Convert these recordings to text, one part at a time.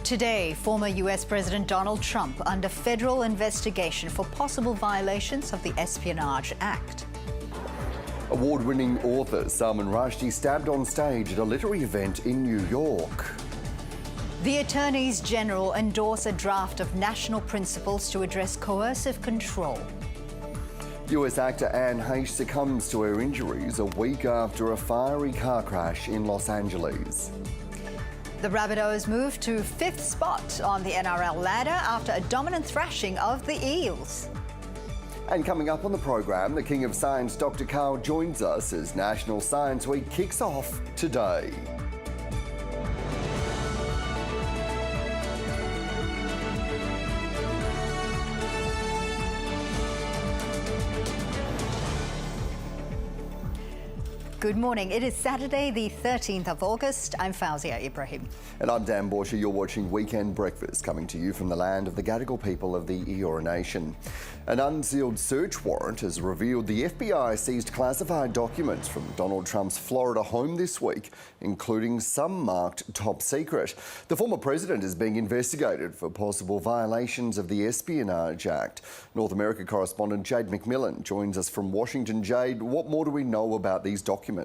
Today, former US President Donald Trump under federal investigation for possible violations of the Espionage Act. Award-winning author Salman Rushdie stabbed on stage at a literary event in New York. The Attorneys General endorse a draft of national principles to address coercive control. US actor Anne Heche succumbs to her injuries a week after a fiery car crash in Los Angeles. The Rabbitohs move to 5th spot on the NRL ladder after a dominant thrashing of the Eels. And coming up on the program, the King of Science, Dr. Karl, joins us as National Science Week kicks off today. Good morning. It is Saturday, the 13th of August. I'm Fauzia Ibrahim. And I'm Dan Borscher. You're watching Weekend Breakfast, coming to you from the land of the Gadigal people of the Eora Nation. An unsealed search warrant has revealed the FBI seized classified documents from Donald Trump's Florida home this week, including some marked top secret. The former president is being investigated for possible violations of the Espionage Act. North America correspondent Jade McMillan joins us from Washington. Jade, what more do we know about these documents?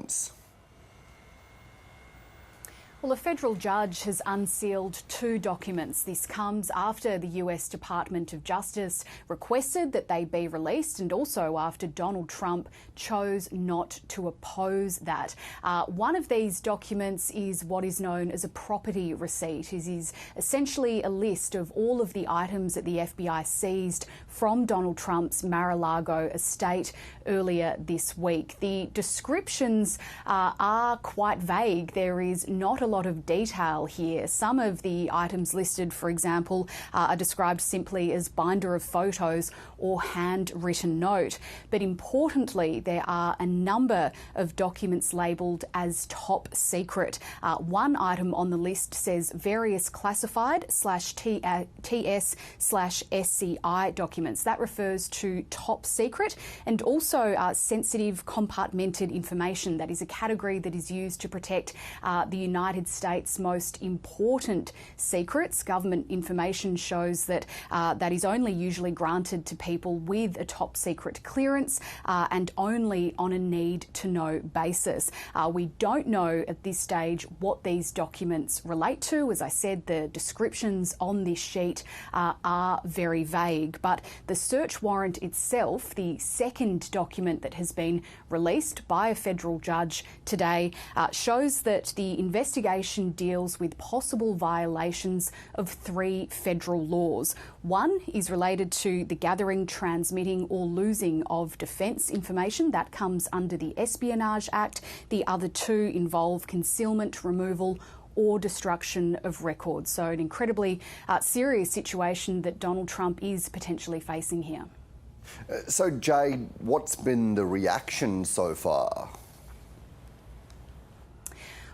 Well, a federal judge has unsealed 2 documents. This comes after the US Department of Justice requested that they be released, and also after Donald Trump chose not to oppose that. One of these documents is what is known as a property receipt. It is essentially a list of all of the items that the FBI seized from Donald Trump's Mar-a-Lago estate earlier this week. The descriptions are quite vague. There is not a lot of detail here. Some of the items listed, for example, are described simply as binder of photos or handwritten note. But importantly, there are a number of documents labelled as top secret. One item on the list says various classified /TS/SCI documents. That refers to top secret and also sensitive compartmented information. That is a category that is used to protect the United States' most important secrets. Government information shows that that is only usually granted to people with a top secret clearance and only on a need-to-know basis. We don't know at this stage what these documents relate to. As I said, the descriptions on this sheet are very vague, but the search warrant itself, the second document that has been released by a federal judge today, shows that the investigation deals with possible violations of 3 federal laws. One is related to the gathering, transmitting or losing of defence information. That comes under the Espionage Act. The other 2 involve concealment, removal or destruction of records. So an incredibly serious situation that Donald Trump is potentially facing here. So Jade, what's been the reaction so far?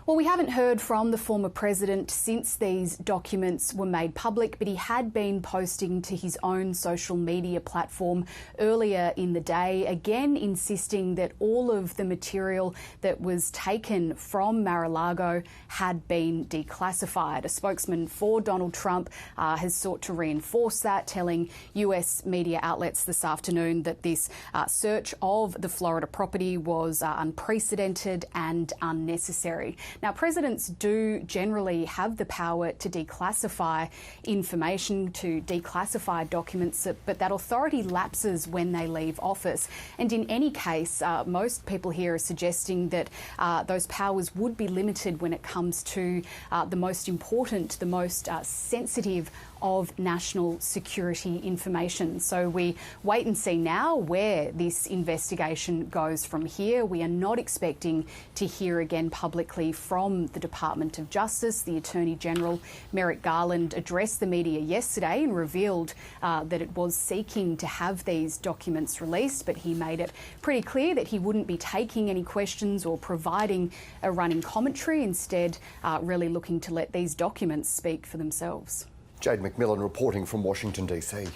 Well, we haven't heard from the former president since these documents were made public, but he had been posting to his own social media platform earlier in the day, again insisting that all of the material that was taken from Mar-a-Lago had been declassified. A spokesman for Donald Trump has sought to reinforce that, telling US media outlets this afternoon that this search of the Florida property was unprecedented and unnecessary. Now, presidents do generally have the power to declassify information, to declassify documents, but that authority lapses when they leave office. And in any case, most people here are suggesting that those powers would be limited when it comes to the most important, the most sensitive of national security information. So we wait and see now where this investigation goes from here. We are not expecting to hear again publicly from the Department of Justice. The Attorney General, Merrick Garland, addressed the media yesterday and revealed that it was seeking to have these documents released, but he made it pretty clear that he wouldn't be taking any questions or providing a running commentary, instead really looking to let these documents speak for themselves. Jade McMillan reporting from Washington, DC.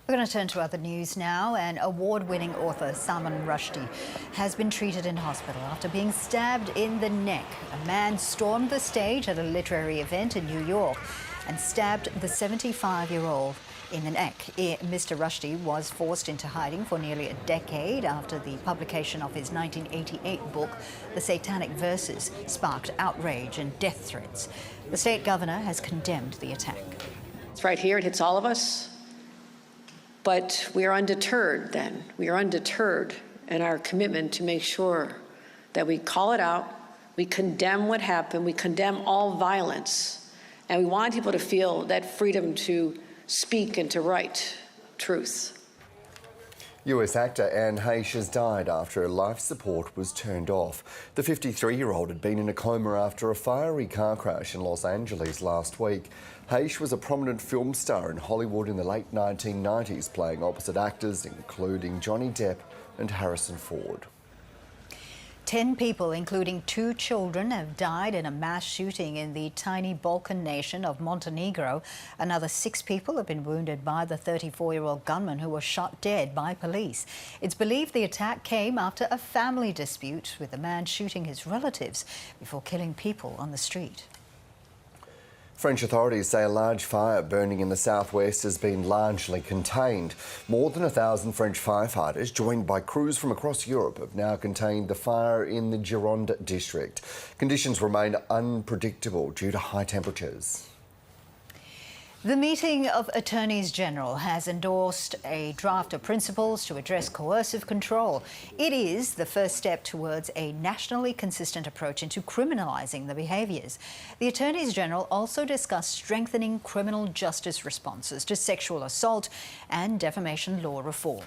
We're going to turn to other news now. An award-winning author, Salman Rushdie, has been treated in hospital after being stabbed in the neck. A man stormed the stage at a literary event in New York and stabbed the 75-year-old in the neck. Mr. Rushdie was forced into hiding for nearly a decade after the publication of his 1988 book, The Satanic Verses, sparked outrage and death threats. The state governor has condemned the attack. It's right here, it hits all of us. But we are undeterred then. We are undeterred in our commitment to make sure that we call it out, we condemn what happened, we condemn all violence, and we want people to feel that freedom to speak and to write truth. US actor Anne Heche has died after her life support was turned off. The 53-year-old had been in a coma after a fiery car crash in Los Angeles last week. Heche was a prominent film star in Hollywood in the late 1990s, playing opposite actors including Johnny Depp and Harrison Ford. 10 people, including 2 children, have died in a mass shooting in the tiny Balkan nation of Montenegro. Another 6 people have been wounded by the 34-year-old gunman who was shot dead by police. It's believed the attack came after a family dispute, with the man shooting his relatives before killing people on the street. French authorities say a large fire burning in the southwest has been largely contained. More than 1,000 French firefighters, joined by crews from across Europe, have now contained the fire in the Gironde district. Conditions remain unpredictable due to high temperatures. The meeting of Attorneys General has endorsed a draft of principles to address coercive control. It is the first step towards a nationally consistent approach into criminalising the behaviours. The Attorneys General also discussed strengthening criminal justice responses to sexual assault and defamation law reform.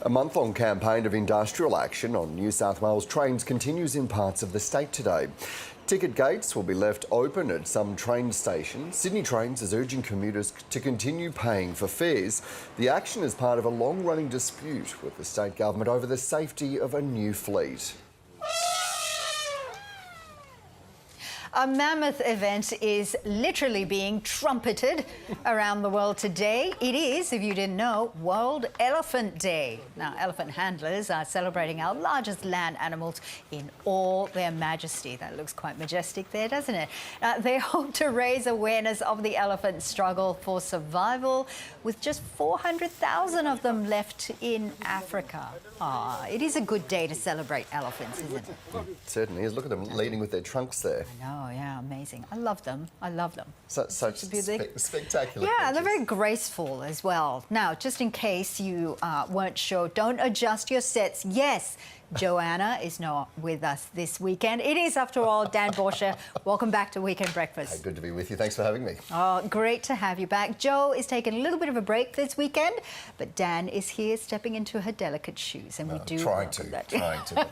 A month-long campaign of industrial action on New South Wales trains continues in parts of the state today. Ticket gates will be left open at some train stations. Sydney Trains is urging commuters to continue paying for fares. The action is part of a long-running dispute with the state government over the safety of a new fleet. A mammoth event is literally being trumpeted around the world today. It is, if you didn't know, World Elephant Day. Now, elephant handlers are celebrating our largest land animals in all their majesty. That looks quite majestic there, doesn't it? They hope to raise awareness of the elephant struggle for survival, with just 400,000 of them left in Africa. It is a good day to celebrate elephants, isn't it? It certainly is. Look at them leading with their trunks there. I know. Oh, yeah, amazing. I love them. I love them. Such spectacular. Yeah, creatures. they're very graceful as well. Now, just in case you weren't sure, don't adjust your sets. Yes, Joanna is not with us this weekend. It is, after all, Dan Borscher. Welcome back to Weekend Breakfast. Hey, good to be with you. Thanks for having me. Oh, great to have you back. Jo is taking a little bit of a break this weekend, but Dan is here stepping into her delicate shoes, and we do trying to.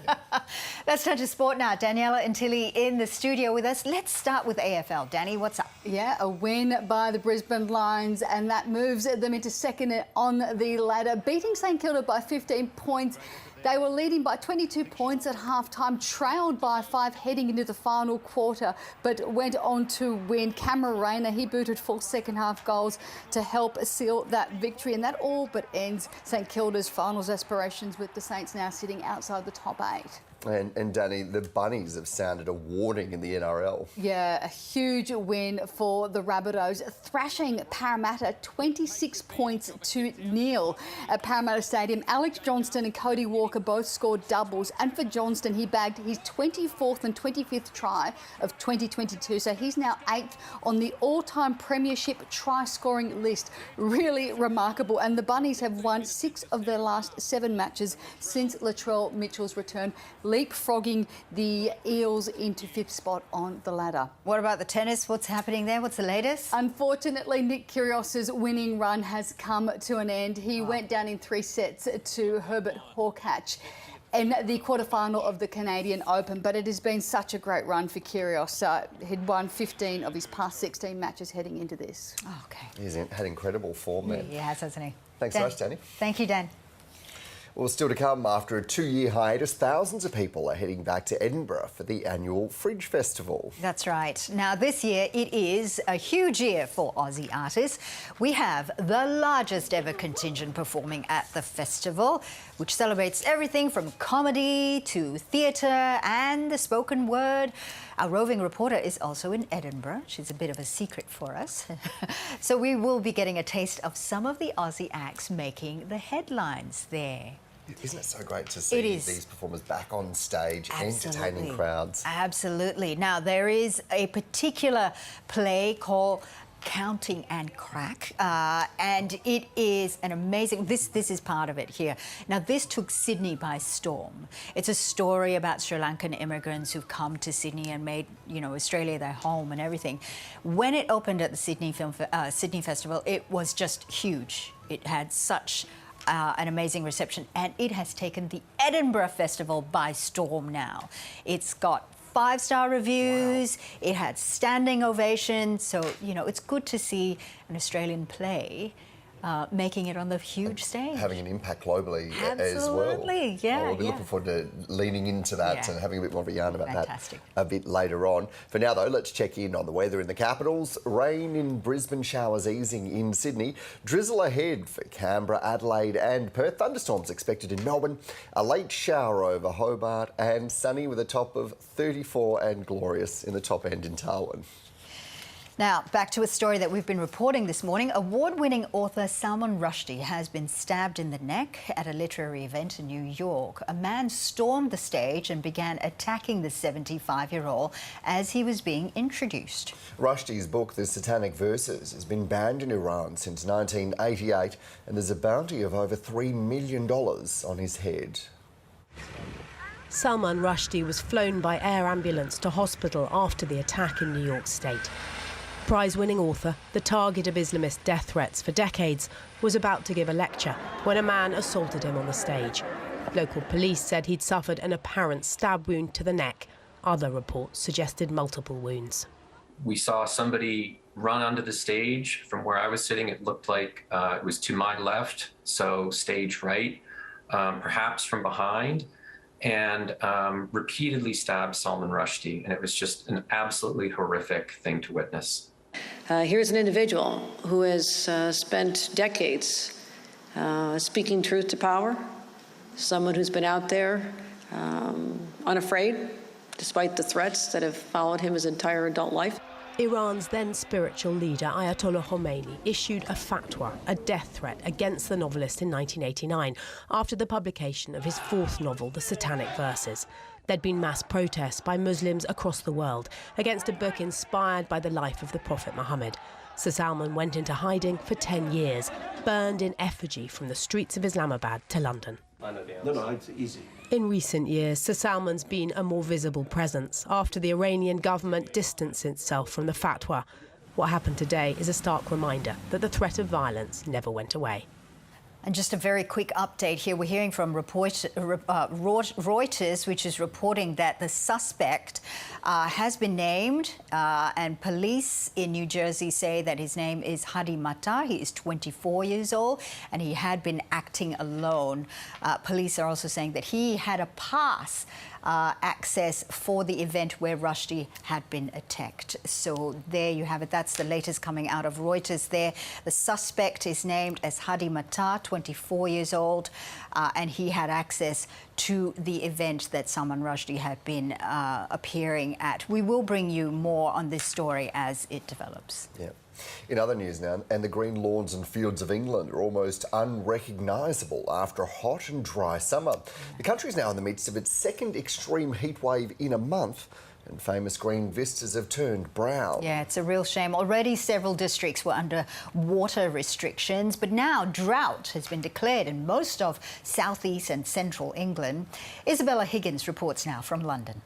Let's turn to sport now. Daniela and Tilly in the studio with us. Let's start with AFL. Danny, what's up? Yeah, a win by the Brisbane Lions, and that moves them into second on the ladder, beating St Kilda by 15 points. They were leading by 22 points at half-time, trailed by 5 heading into the final quarter, but went on to win. Cameron Rayner, he booted 4 second-half goals to help seal that victory, and that all but ends St Kilda's finals aspirations, with the Saints now sitting outside the top 8. And Danny, the Bunnies have sounded a warning in the NRL. Yeah, a huge win for the Rabbitohs, thrashing Parramatta 26 points to nil at Parramatta Stadium. Alex Johnston and Cody Walker both scored doubles, and for Johnston, he bagged his 24th and 25th try of 2022, so he's now 8th on the all-time premiership try-scoring list. Really remarkable, and the Bunnies have won 6 of their last 7 matches since Latrell Mitchell's return, leapfrogging the Eels into 5th spot on the ladder. What about the tennis? What's happening there? What's the latest? Unfortunately, Nick Kyrgios's winning run has come to an end. He went down in 3 sets to Herbert Hurkacz in the quarterfinal of the Canadian Open, but it has been such a great run for Kyrgios. He'd won 15 of his past 16 matches heading into this. Oh, okay. He's had incredible form there. He has, hasn't he? Thanks so much, Danny. Thank you, Dan. Well, still to come, after a 2-year hiatus, thousands of people are heading back to Edinburgh for the annual Fringe Festival. That's right. Now, this year, it is a huge year for Aussie artists. We have the largest ever contingent performing at the festival, which celebrates everything from comedy to theatre and the spoken word. Our roving reporter is also in Edinburgh. She's a bit of a secret for us. So we will be getting a taste of some of the Aussie acts making the headlines there. Isn't it so great to see these performers back on stage, entertaining crowds? Absolutely. Now, there is a particular play called Counting and Crack, and it is an amazing... This is part of it here. Now, this took Sydney by storm. It's a story about Sri Lankan immigrants who've come to Sydney and made, you know, Australia their home and everything. When it opened at the Sydney Festival, it was just huge. It had such an amazing reception, and it has taken the Edinburgh Festival by storm now. It's got 5-star reviews. Wow. It had standing ovations. So, you know, it's good to see an Australian play making it on the huge stage. Having an impact globally as well. Absolutely, yeah. We'll be looking forward to leaning into that and having a bit more of a yarn about that a bit later on. For now, though, let's check in on the weather in the capitals. Rain in Brisbane, showers easing in Sydney. Drizzle ahead for Canberra, Adelaide and Perth. Thunderstorms expected in Melbourne. A late shower over Hobart and sunny with a top of 34 and glorious in the top end in Darwin. Now, back to a story that we've been reporting this morning. Award-winning author Salman Rushdie has been stabbed in the neck at a literary event in New York. A man stormed the stage and began attacking the 75-year-old as he was being introduced. Rushdie's book, The Satanic Verses, has been banned in Iran since 1988, and there's a bounty of over $3 million on his head. Salman Rushdie was flown by air ambulance to hospital after the attack in New York State. Prize-winning author, the target of Islamist death threats for decades, was about to give a lecture when a man assaulted him on the stage. Local police said he'd suffered an apparent stab wound to the neck. Other reports suggested multiple wounds. We saw somebody run onto the stage from where I was sitting. It looked like it was to my left, so stage right, perhaps from behind, and repeatedly stabbed Salman Rushdie. And it was just an absolutely horrific thing to witness. Here's an individual who has spent decades speaking truth to power, someone who's been out there unafraid, despite the threats that have followed him his entire adult life. Iran's then spiritual leader, Ayatollah Khomeini, issued a fatwa, a death threat, against the novelist in 1989 after the publication of his fourth novel, The Satanic Verses. There'd been mass protests by Muslims across the world against a book inspired by the life of the Prophet Muhammad. Sir Salman went into hiding for 10 years, burned in effigy from the streets of Islamabad to London. No, it's easy. In recent years, Sir Salman's been a more visible presence after the Iranian government distanced itself from the fatwa. What happened today is a stark reminder that the threat of violence never went away. And just a very quick update here. We're hearing from Reuters, which is reporting that the suspect has been named, and police in New Jersey say that his name is Hadi Matar. He is 24 years old, and he had been acting alone. Police are also saying that he had a pass access for the event where Rushdie had been attacked. So there you have it. That's the latest coming out of Reuters there. The suspect is named as Hadi Matar, 24 years old, and he had access to the event that Salman Rushdie had been appearing at. We will bring you more on this story as it develops. Yeah. In other news now, and the green lawns and fields of England are almost unrecognisable after a hot and dry summer. The country is now in the midst of its second extreme heat wave in a month, and famous green vistas have turned brown. Yeah, it's a real shame. Already several districts were under water restrictions, but now drought has been declared in most of southeast and central England. Isabella Higgins reports now from London.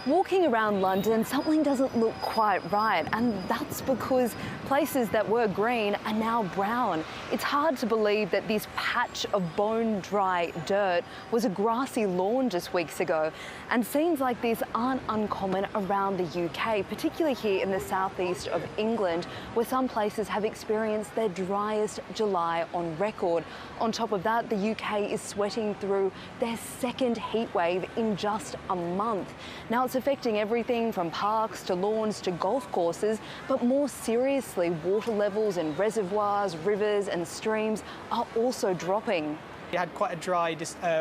Walking around London, something doesn't look quite right, and that's because places that were green are now brown. It's hard to believe that this patch of bone-dry dirt was a grassy lawn just weeks ago, and scenes like this aren't uncommon around the UK, particularly here in the southeast of England, where some places have experienced their driest July on record. On top of that, the UK is sweating through their second heat wave in just a month. Now, it's affecting everything from parks to lawns to golf courses, but more seriously, water levels in reservoirs, rivers and streams are also dropping. We had quite a dry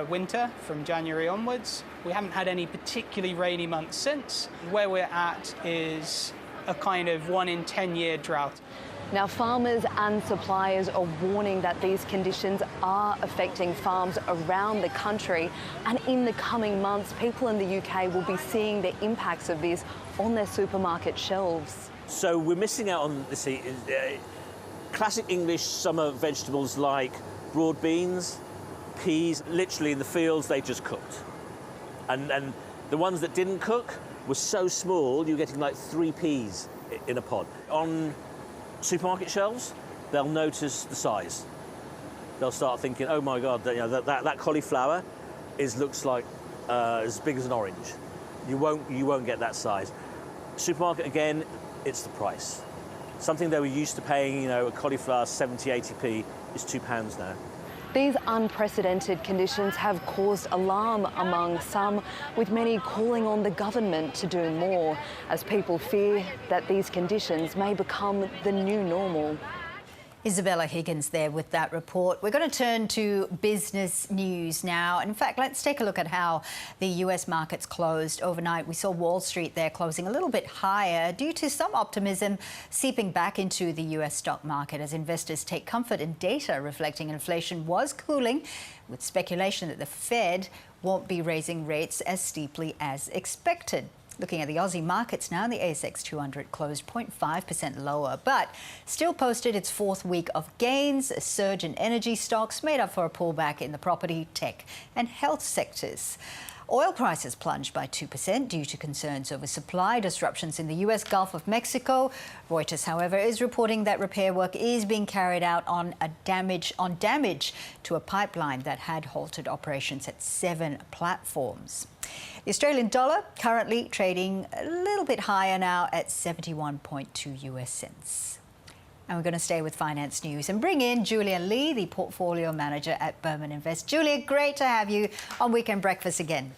winter from January onwards. We haven't had any particularly rainy months since. Where we're at is a kind of 1 in 10 year drought. Now, farmers and suppliers are warning that these conditions are affecting farms around the country, and in the coming months, people in the UK will be seeing the impacts of this on their supermarket shelves. So we're missing out on this classic English summer vegetables like broad beans, peas. Literally in the fields, they just cooked. And the ones that didn't cook were so small, you're getting like 3 peas in a pod. On supermarket shelves, they'll notice the size. They'll start thinking, oh my God, that cauliflower looks like as big as an orange. You won't get that size. Supermarket, again, it's the price. Something they were used to paying, a cauliflower 70, 80p is £2 now. These unprecedented conditions have caused alarm among some, with many calling on the government to do more, as people fear that these conditions may become the new normal. Isabella Higgins there with that report. We're going to turn to business news now. In fact, let's take a look at how the US markets closed overnight. We saw Wall Street there closing a little bit higher due to some optimism seeping back into the US stock market as investors take comfort in data reflecting inflation was cooling, with speculation that the Fed won't be raising rates as steeply as expected. Looking at the Aussie markets now, the ASX 200 closed 0.5% lower, but still posted its 4th week of gains. A surge in energy stocks made up for a pullback in the property, tech and health sectors. Oil prices plunged by 2% due to concerns over supply disruptions in the US Gulf of Mexico. Reuters, however, is reporting that repair work is being carried out on damage to a pipeline that had halted operations at 7 platforms. The Australian dollar currently trading a little bit higher now at 71.2 US cents. And we're going to stay with finance news and bring in Julia Lee, the portfolio manager at Berman Invest. Julia, great to have you on Weekend Breakfast again.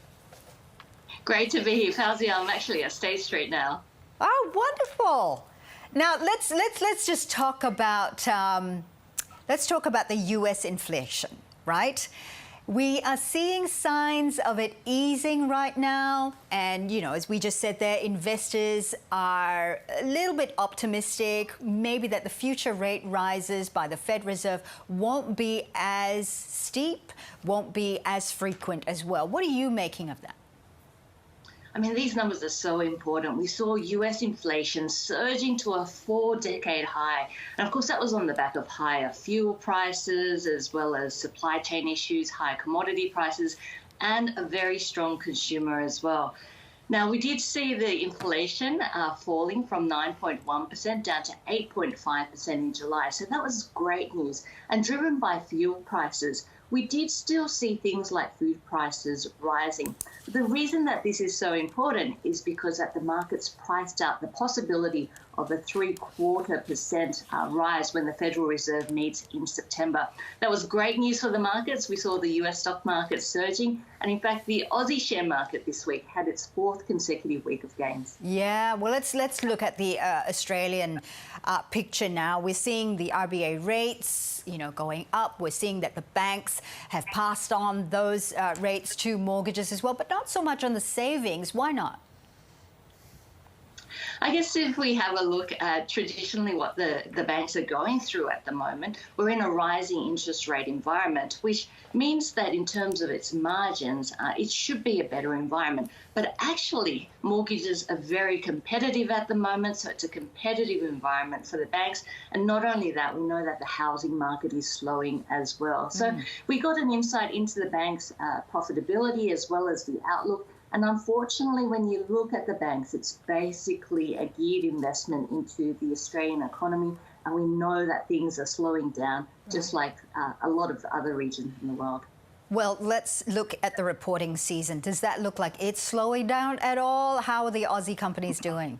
Great to be here, Fauzi. I'm actually at State Street now. Oh, wonderful! Now let's just talk about the US inflation, right? We are seeing signs of it easing right now. And, as we just said there, investors are a little bit optimistic, maybe that the future rate rises by the Fed Reserve won't be as steep, won't be as frequent as well. What are you making of that? I mean, these numbers are so important. We saw US inflation surging to a 4-decade high. And of course, that was on the back of higher fuel prices, as well as supply chain issues, higher commodity prices, and a very strong consumer as well. Now, we did see the inflation falling from 9.1% down to 8.5% in July. So that was great news. And driven by fuel prices, we did still see things like food prices rising. The reason that this is so important is because that the markets priced out the possibility of a 0.75% rise when the Federal Reserve meets in September. That was great news for the markets. We saw the US stock market surging. And in fact, the Aussie share market this week had its 4th consecutive week of gains. Yeah, well, let's look at the Australian picture now. We're seeing the RBA rates, going up. We're seeing that the banks have passed on those rates to mortgages as well, but not so much on the savings. Why not? I guess if we have a look at traditionally what the banks are going through at the moment, we're in a rising interest rate environment, which means that in terms of its margins, it should be a better environment. But actually, mortgages are very competitive at the moment, so it's a competitive environment for the banks. And not only that, we know that the housing market is slowing as well. So we got an insight into the bank's profitability as well as the outlook. And unfortunately, when you look at the banks, it's basically a geared investment into the Australian economy. And we know that things are slowing down, just like a lot of other regions in the world. Well, let's look at the reporting season. Does that look like it's slowing down at all? How are the Aussie companies doing?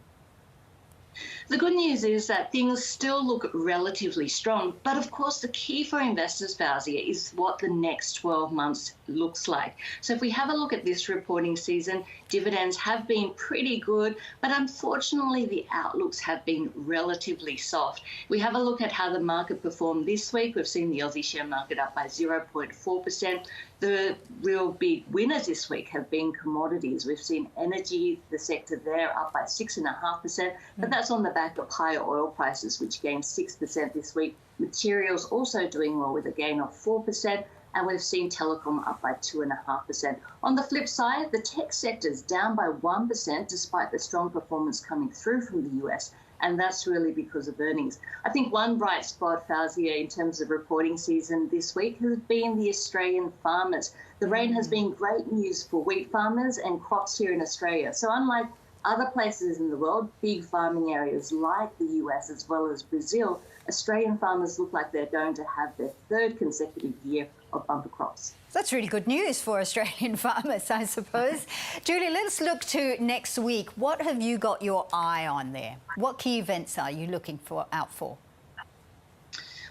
The good news is that things still look relatively strong, but of course the key for investors, Fauzia, is what the next 12 months looks like. So if we have a look at this reporting season, dividends have been pretty good, but unfortunately the outlooks have been relatively soft. We have a look at how the market performed this week. We've seen the Aussie share market up by 0.4%. The real big winners this week have been commodities. We've seen energy, the sector there, up by 6.5%, but that's on the back of higher oil prices, which gained 6% this week. Materials also doing well with a gain of 4%, and we've seen telecom up by 2.5%. On the flip side, the tech sector is down by 1% despite the strong performance coming through from the US, and that's really because of earnings. I think one bright spot, Fauzia, in terms of reporting season this week has been the Australian farmers. The rain has been great news for wheat farmers and crops here in Australia. So unlike other places in the world, big farming areas like the US as well as Brazil, Australian farmers look like they're going to have their third consecutive year of bumper crops. That's really good news for Australian farmers, I suppose. Julie, let's look to next week. What have you got your eye on there? What key events are you looking out for?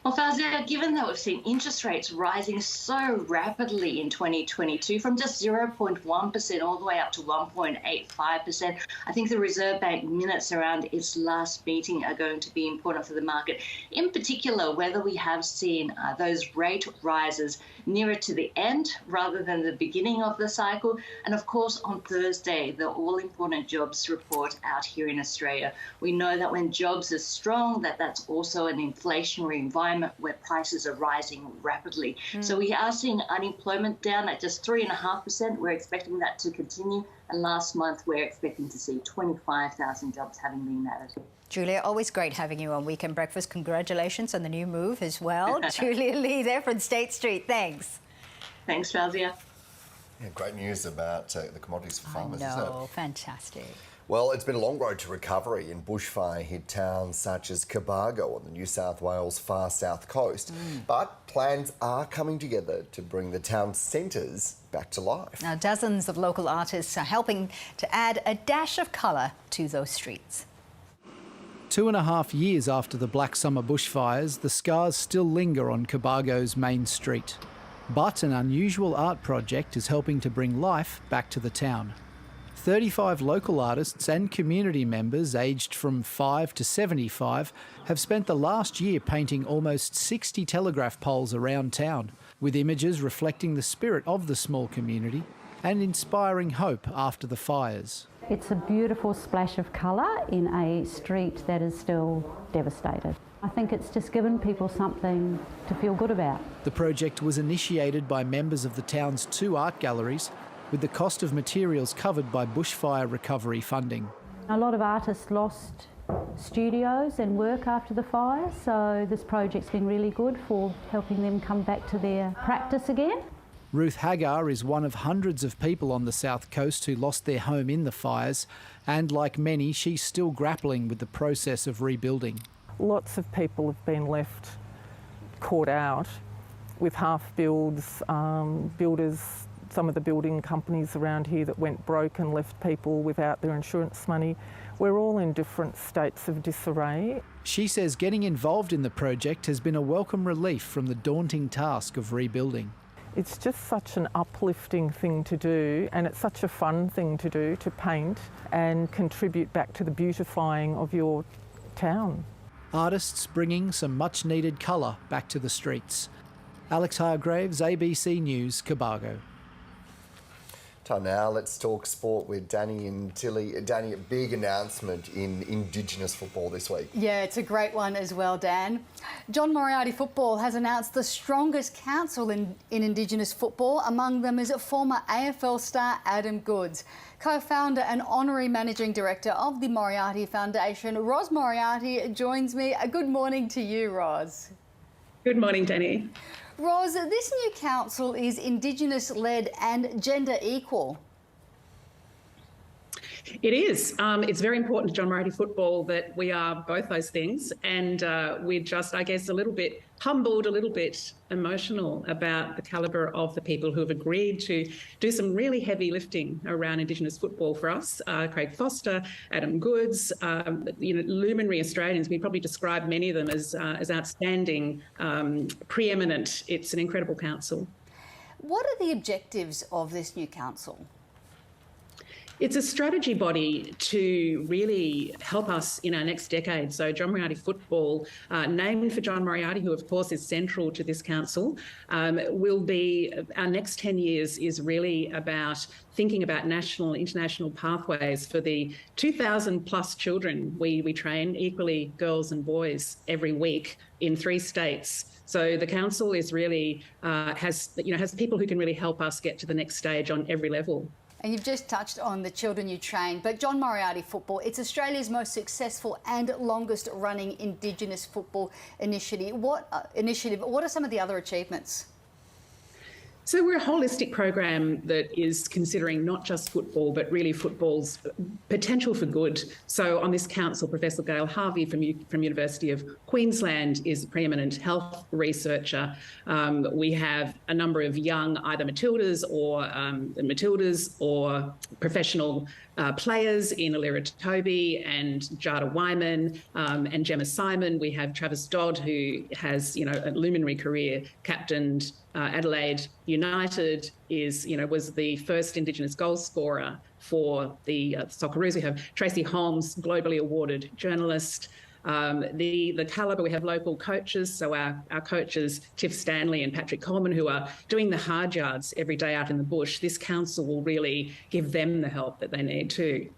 Well, Fauzia, given that we've seen interest rates rising so rapidly in 2022 from just 0.1% all the way up to 1.85%, I think the Reserve Bank minutes around its last meeting are going to be important for the market. In particular, whether we have seen those rate rises nearer to the end rather than the beginning of the cycle. And of course, on Thursday, the all-important jobs report out here in Australia. We know that when jobs are strong, that's also an inflationary environment where prices are rising rapidly. So we are seeing unemployment down at just 3.5%. We're expecting that to continue. And last month, we're expecting to see 25,000 jobs having been added. Julia, always great having you on Weekend Breakfast. Congratulations on the new move as well. Julia Lee there from State Street. Thanks. Thanks, Fauzia. Yeah, great news about the commodities for farmers, isn't it? Oh, fantastic. Well, it's been a long road to recovery in bushfire-hit towns such as Cobargo on the New South Wales far south coast. But plans are coming together to bring the town's centres back to life. Now, dozens of local artists are helping to add a dash of colour to those streets. 2.5 years after the Black Summer bushfires, the scars still linger on Cobargo's main street. But an unusual art project is helping to bring life back to the town. 35 local artists and community members aged from 5 to 75 have spent the last year painting almost 60 telegraph poles around town, with images reflecting the spirit of the small community and inspiring hope after the fires. It's a beautiful splash of colour in a street that is still devastated. I think it's just given people something to feel good about. The project was initiated by members of the town's 2 art galleries, with the cost of materials covered by bushfire recovery funding. A lot of artists lost studios and work after the fire, so this project's been really good for helping them come back to their practice again. Ruth Hagar is one of hundreds of people on the south coast who lost their home in the fires, and like many, she's still grappling with the process of rebuilding. Lots of people have been left caught out with half builds, builders. Some of the building companies around here that went broke and left people without their insurance money. We're all in different states of disarray. She says getting involved in the project has been a welcome relief from the daunting task of rebuilding. It's just such an uplifting thing to do, and it's such a fun thing to do, to paint and contribute back to the beautifying of your town. Artists bringing some much needed colour back to the streets. Alex Hargraves, ABC News, Cobargo. Time now, let's talk sport with Danny and Tilly. Danny, a big announcement in Indigenous football this week. Yeah, it's a great one as well, Dan. John Moriarty Football has announced the strongest council in Indigenous football. Among them is former AFL star Adam Goodes. Co-founder and honorary managing director of the Moriarty Foundation, Ros Moriarty, joins me. Good morning to you, Ros. Good morning, Danny. Ros, this new council is Indigenous-led and gender equal. It is. It's very important to John Moriarty football that we are both those things. And we're just, I guess, a little bit humbled, a little bit emotional about the calibre of the people who have agreed to do some really heavy lifting around Indigenous football for us. Craig Foster, Adam Goods, luminary Australians. We probably describe many of them as outstanding, preeminent. It's an incredible council. What are the objectives of this new council? It's a strategy body to really help us in our next decade. So John Moriarty football, named for John Moriarty, who of course is central to this council, will be, our next 10 years is really about thinking about national and international pathways for the 2,000 plus children we train, equally girls and boys, every week in 3 states. So the council is really, has people who can really help us get to the next stage on every level. And you've just touched on the children you train, but John Moriarty football, it's Australia's most successful and longest running Indigenous football initiative. What are some of the other achievements? So we're a holistic program that is considering not just football, but really football's potential for good. So on this council, Professor Gail Harvey from University of Queensland is a preeminent health researcher. We have a number of young either Matildas or professional players in Alira Toby and Jada Wyman and Gemma Simon. We have Travis Dodd, who has a luminary career, captained Adelaide United, was the first Indigenous goal scorer for the Socceroos. We have Tracy Holmes, globally awarded journalist. The calibre, we have local coaches, so our coaches, Tiff Stanley and Patrick Coleman, who are doing the hard yards every day out in the bush. This council will really give them the help that they need too.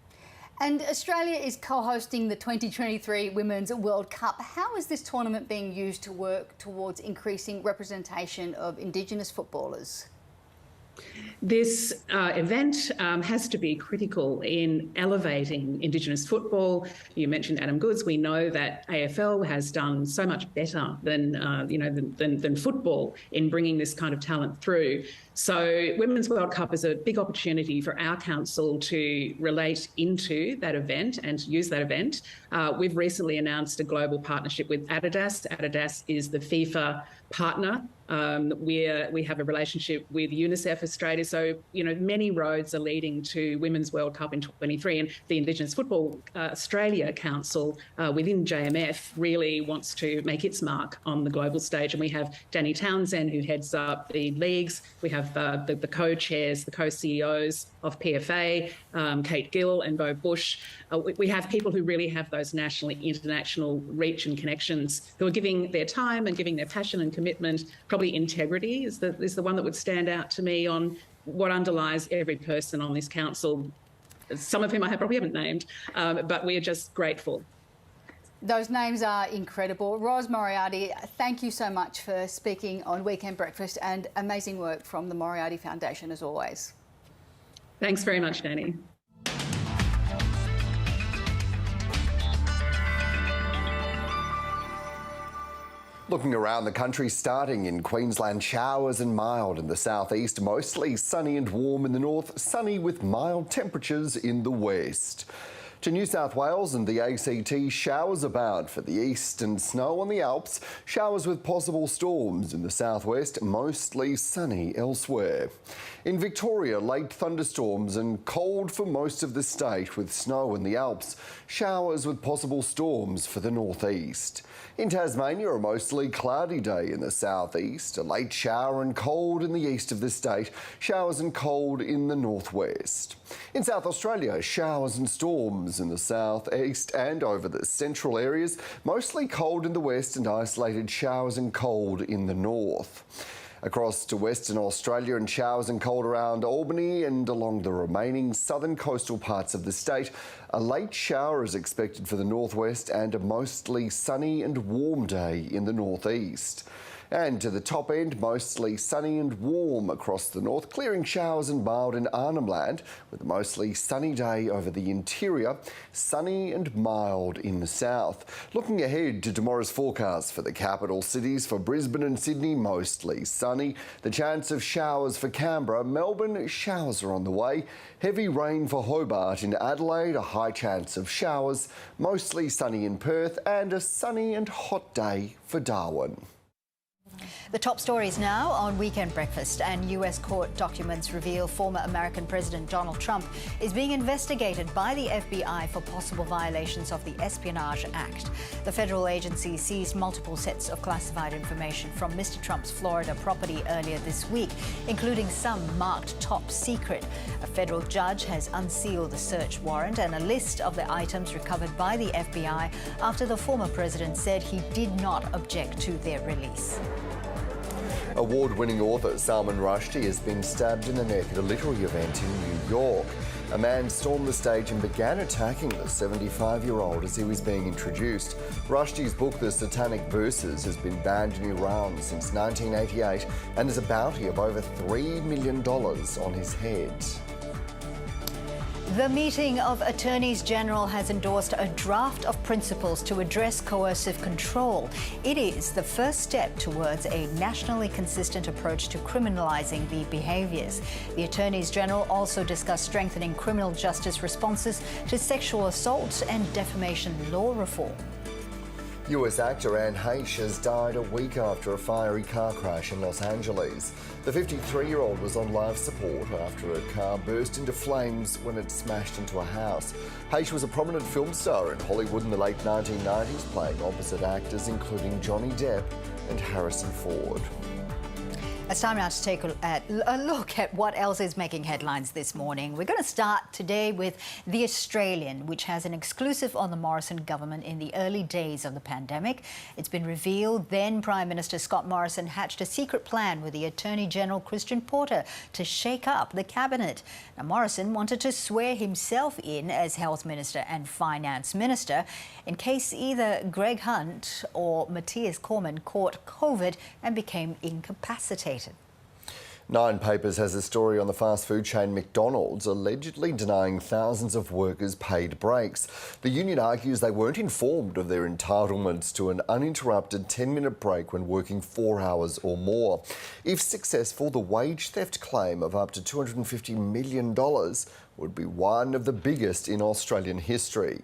And Australia is co-hosting the 2023 Women's World Cup. How is this tournament being used to work towards increasing representation of Indigenous footballers? This event has to be critical in elevating Indigenous football. You mentioned Adam Goods. We know that AFL has done so much better than football in bringing this kind of talent through. So Women's World Cup is a big opportunity for our council to relate into that event and to use that event. We've recently announced a global partnership with Adidas. Adidas is the FIFA partner. We have a relationship with UNICEF Australia. So, many roads are leading to Women's World Cup in 2023. And the Indigenous Football Australia Council within JMF really wants to make its mark on the global stage. And we have Danny Townsend, who heads up the leagues. We have the co-chairs, the co-CEOs of PFA, Kate Gill and Bo Bush. We have people who really have those national, international reach and connections, who are giving their time and giving their passion and commitment. Probably integrity is the one that would stand out to me on what underlies every person on this council, some of whom I probably haven't named, but we are just grateful. Those names are incredible. Ros Moriarty, thank you so much for speaking on Weekend Breakfast, and amazing work from the Moriarty Foundation as always. Thanks very much, Danny. Looking around the country, starting in Queensland, showers and mild in the southeast, mostly sunny and warm in the north, sunny with mild temperatures in the west. To New South Wales and the ACT, showers abound for the east and snow on the Alps, showers with possible storms in the southwest, mostly sunny elsewhere. In Victoria, late thunderstorms and cold for most of the state with snow in the Alps, showers with possible storms for the northeast. In Tasmania, a mostly cloudy day in the southeast, a late shower and cold in the east of the state, showers and cold in the northwest. In South Australia, showers and storms in the southeast and over the central areas, mostly cold in the west and isolated showers and cold in the north. Across to Western Australia, and showers and cold around Albany and along the remaining southern coastal parts of the state. A late shower is expected for the northwest and a mostly sunny and warm day in the northeast. And to the top end, mostly sunny and warm across the north, clearing showers and mild in Arnhem Land, with a mostly sunny day over the interior, sunny and mild in the south. Looking ahead to tomorrow's forecast for the capital cities, for Brisbane and Sydney, mostly sunny. The chance of showers for Canberra. Melbourne, showers are on the way. Heavy rain for Hobart. In Adelaide, a high chance of showers. Mostly sunny in Perth, and a sunny and hot day for Darwin. The top stories now on Weekend Breakfast, and US court documents reveal former American President Donald Trump is being investigated by the FBI for possible violations of the Espionage Act. The federal agency seized multiple sets of classified information from Mr. Trump's Florida property earlier this week, including some marked top secret. A federal judge has unsealed the search warrant and a list of the items recovered by the FBI after the former president said he did not object to their release. Award-winning author Salman Rushdie has been stabbed in the neck at a literary event in New York. A man stormed the stage and began attacking the 75-year-old as he was being introduced. Rushdie's book, The Satanic Verses, has been banned in Iran since 1988 and has a bounty of over $3 million on his head. The meeting of Attorneys General has endorsed a draft of principles to address coercive control. It is the first step towards a nationally consistent approach to criminalising the behaviours. The Attorneys General also discussed strengthening criminal justice responses to sexual assault and defamation law reform. US actor Anne Heche has died a week after a fiery car crash in Los Angeles. The 53-year-old was on life support after a car burst into flames when it smashed into a house. Heche was a prominent film star in Hollywood in the late 1990s, playing opposite actors including Johnny Depp and Harrison Ford. It's time now to take a look at what else is making headlines this morning. We're going to start today with The Australian, which has an exclusive on the Morrison government in the early days of the pandemic. It's been revealed then Prime Minister Scott Morrison hatched a secret plan with the Attorney General Christian Porter to shake up the cabinet. Now, Morrison wanted to swear himself in as Health Minister and Finance Minister in case either Greg Hunt or Matthias Cormann caught COVID and became incapacitated. Nine Papers has a story on the fast food chain McDonald's allegedly denying thousands of workers paid breaks. The union argues they weren't informed of their entitlements to an uninterrupted 10-minute break when working 4 hours or more. If successful, the wage theft claim of up to $250 million would be one of the biggest in Australian history.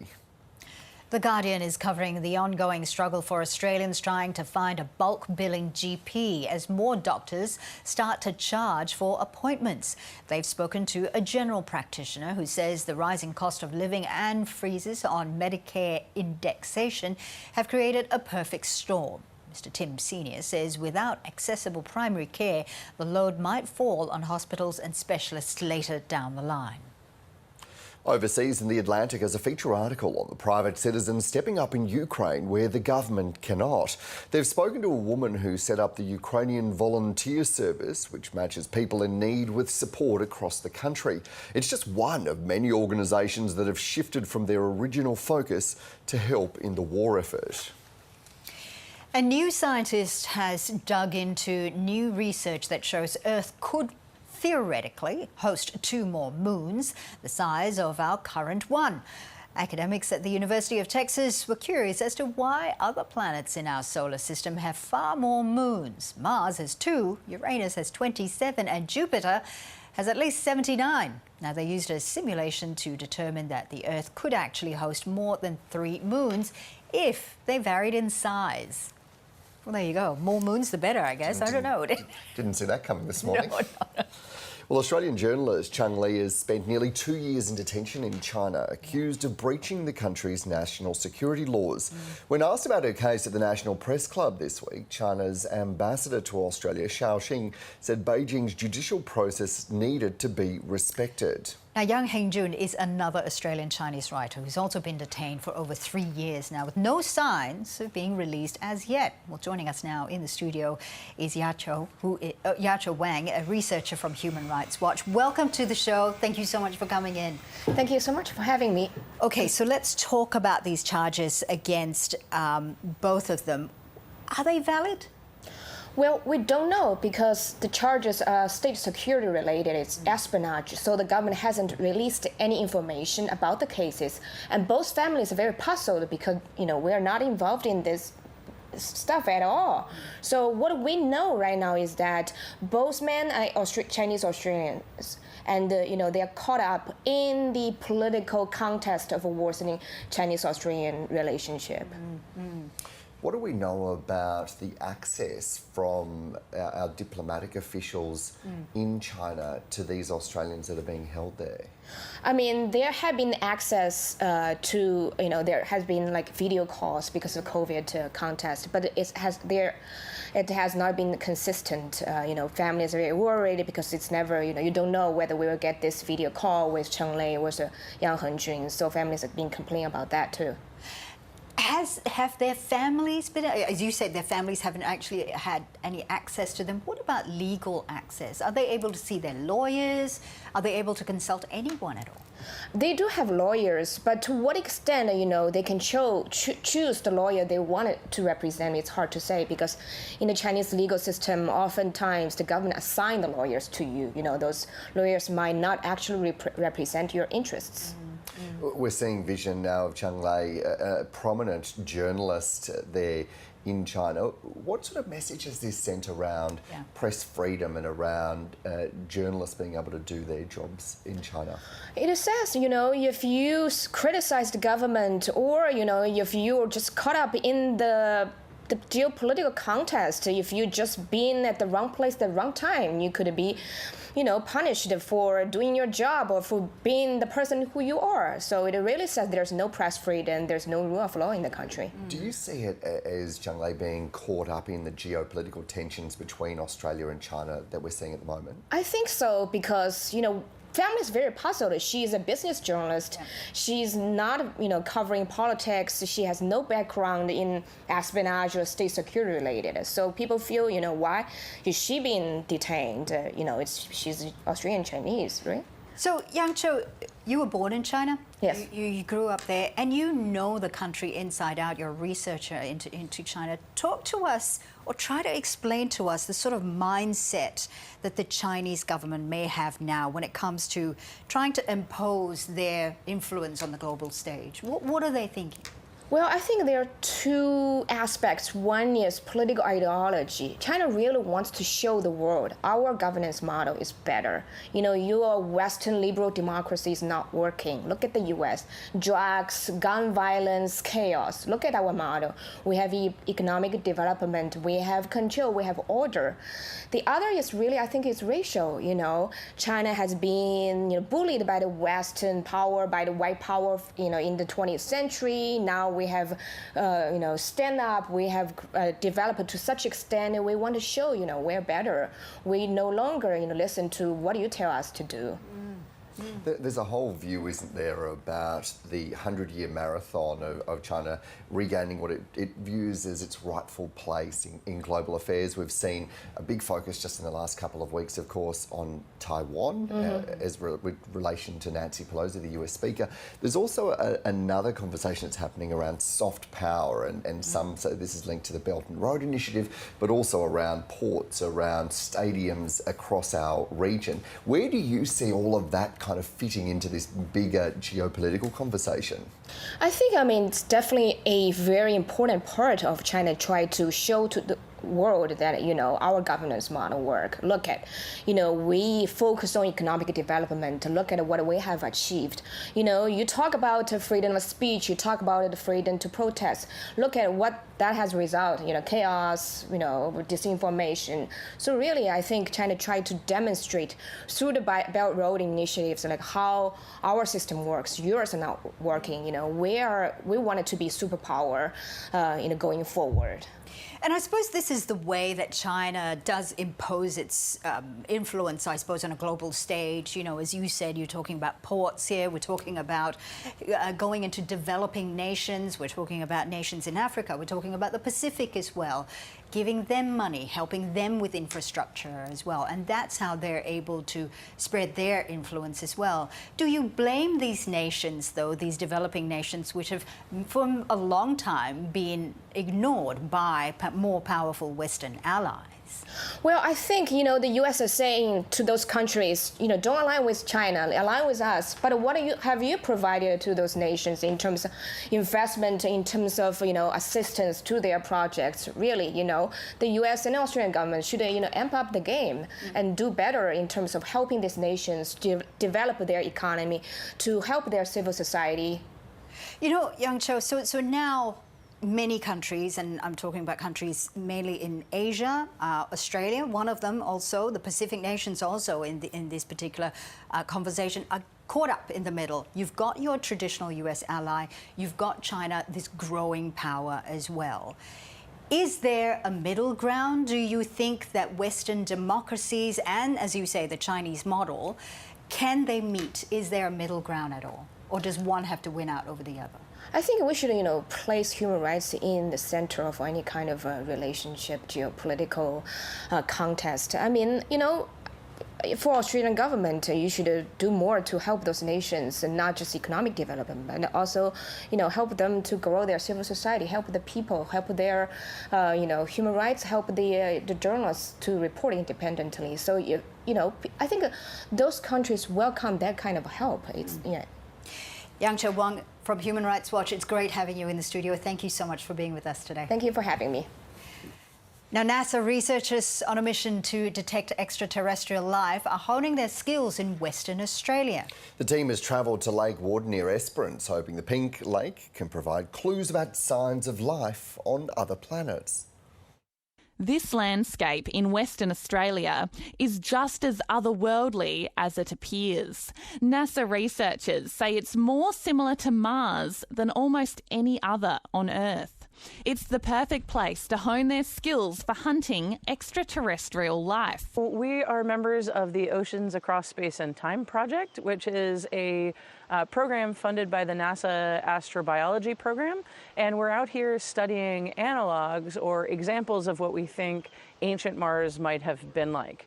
The Guardian is covering the ongoing struggle for Australians trying to find a bulk billing GP as more doctors start to charge for appointments. They've spoken to a general practitioner who says the rising cost of living and freezes on Medicare indexation have created a perfect storm. Mr. Tim Senior says without accessible primary care, the load might fall on hospitals and specialists later down the line. Overseas in The Atlantic has a feature article on the private citizens stepping up in Ukraine where the government cannot. They've spoken to a woman who set up the Ukrainian Volunteer Service, which matches people in need with support across the country. It's just one of many organisations that have shifted from their original focus to help in the war effort. A new scientist has dug into new research that shows Earth could theoretically host 2 more moons, the size of our current one. Academics at the University of Texas were curious as to why other planets in our solar system have far more moons. Mars has 2, Uranus has 27, and Jupiter has at least 79. Now, they used a simulation to determine that the Earth could actually host more than 3 moons if they varied in size. Well, there you go. More moons, the better, I guess. I don't know. Didn't see that coming this morning. No. Well, Australian journalist Chung Lee has spent nearly 2 years in detention in China, accused of breaching the country's national security laws. When asked about her case at the National Press Club this week, China's ambassador to Australia, Xiao Xing, said Beijing's judicial process needed to be respected. Now, Yang Hengjun is another Australian Chinese writer who's also been detained for over 3 years now, with no signs of being released as yet. Well, joining us now in the studio is Yacho Wang, a researcher from Human Rights Watch. Welcome to the show. Thank you so much for coming in. Thank you so much for having me. OK, so let's talk about these charges against both of them. Are they valid? Well, we don't know because the charges are state security related, it's espionage, so the government hasn't released any information about the cases. And both families are very puzzled because, we're not involved in this stuff at all. So what we know right now is that both men are Chinese Australians, and they are caught up in the political contest of a worsening Chinese-Australian relationship. What do we know about the access from our diplomatic officials in China to these Australians that are being held there? I mean, there have been access to, there has been like video calls because of COVID contest, but it has not been consistent. Families are very worried because it's never, you don't know whether we will get this video call with Cheng Lei or Yang Hengjun. So families have been complaining about that too. Have their families been, as you said, their families haven't actually had any access to them. What about legal access? Are they able to see their lawyers? Are they able to consult anyone at all? They do have lawyers, but to what extent, they can choose the lawyer they wanted to represent, it's hard to say, because in the Chinese legal system, oftentimes the government assign the lawyers to you. Those lawyers might not actually represent your interests. We're seeing vision now of Cheng Lei, a prominent journalist there in China. What sort of message has this sent around press freedom and around journalists being able to do their jobs in China? It says, if you criticize the government or, if you're just caught up in the geopolitical contest, if you just been at the wrong place at the wrong time, you could be punished for doing your job or for being the person who you are. So it really says there's no press freedom, there's no rule of law in the country. Do you see it as Cheng Lei being caught up in the geopolitical tensions between Australia and China that we're seeing at the moment? I think so because, family is very puzzled. She's a business journalist. Yeah. She's not, covering politics. She has no background in espionage or state security related. So people feel, why is she being detained? She's Australian Chinese, right? So, Yang Cho, you were born in China? Yes. You grew up there, and you know the country inside out. You're a researcher into China. Talk to us, or try to explain to us, the sort of mindset that the Chinese government may have now when it comes to trying to impose their influence on the global stage. What are they thinking? Well, I think there are two aspects. One is political ideology. China really wants to show the world our governance model is better. Your Western liberal democracy is not working. Look at the US. Drugs, gun violence, chaos. Look at our model. We have economic development. We have control. We have order. The other is really, I think, it's racial. China has been bullied by the Western power, by the white power, in the 20th century. Now we have, stand up. We have developed to such extent that we want to show, we're better. We no longer, listen to what you tell us to do. There's a whole view, isn't there, about the 100-year marathon of China regaining what it views as its rightful place in global affairs. We've seen a big focus just in the last couple of weeks, of course, on Taiwan with relation to Nancy Pelosi, the US Speaker. There's also another conversation that's happening around soft power and some, so this is linked to the Belt and Road Initiative, but also around ports, around stadiums across our region. Where do you see all of that kind of fitting into this bigger geopolitical conversation? I think, it's definitely a very important part of China try to show to the world that, our governance model work. Look at, we focus on economic development. Look at what we have achieved. You talk about freedom of speech, you talk about the freedom to protest. Look at what that has resulted, chaos, disinformation. So really, I think China tried to demonstrate through the Belt Road initiatives, like how our system works. Yours are not working, we wanted to be superpower, going forward. And I suppose this is the way that China does impose its influence, I suppose, on a global stage. As you said, you're talking about ports here. We're talking about going into developing nations. We're talking about nations in Africa. We're talking about the Pacific as well, giving them money, helping them with infrastructure as well. And that's how they're able to spread their influence as well. Do you blame these nations, though, these developing nations, which have for a long time been ignored by more powerful Western allies? countries? Well, I think, the U.S. is saying to those countries, don't align with China, align with us. But what have you provided to those nations in terms of investment, in terms of, assistance to their projects? Really, the U.S. and Australian government should, amp up the game and do better in terms of helping these nations develop their economy, to help their civil society. Yang Cho, so now many countries, and I'm talking about countries mainly in Asia, Australia, one of them also, the Pacific nations also in this particular conversation, are caught up in the middle. You've got your traditional US ally, you've got China, this growing power as well. Is there a middle ground? Do you think that Western democracies and, as you say, the Chinese model, can they meet? Is there a middle ground at all? Or does one have to win out over the other? I think we should, place human rights in the center of any kind of relationship, geopolitical contest. I mean, for Australian government, you should do more to help those nations, and not just economic development, but also, help them to grow their civil society, help the people, help their, human rights, help the journalists to report independently. So, I think those countries welcome that kind of help. It's, Yang Cho Wang from Human Rights Watch, it's great having you in the studio. Thank you so much for being with us today. Thank you for having me. Now, NASA researchers on a mission to detect extraterrestrial life are honing their skills in Western Australia. The team has travelled to Lake Ward near Esperance, hoping the pink lake can provide clues about signs of life on other planets. This landscape in Western Australia is just as otherworldly as it appears. NASA researchers say it's more similar to Mars than almost any other on Earth. It's the perfect place to hone their skills for hunting extraterrestrial life. We are members of the Oceans Across Space and Time project, which is a program funded by the NASA astrobiology program, and we're out here studying analogs or examples of what we think ancient Mars might have been like.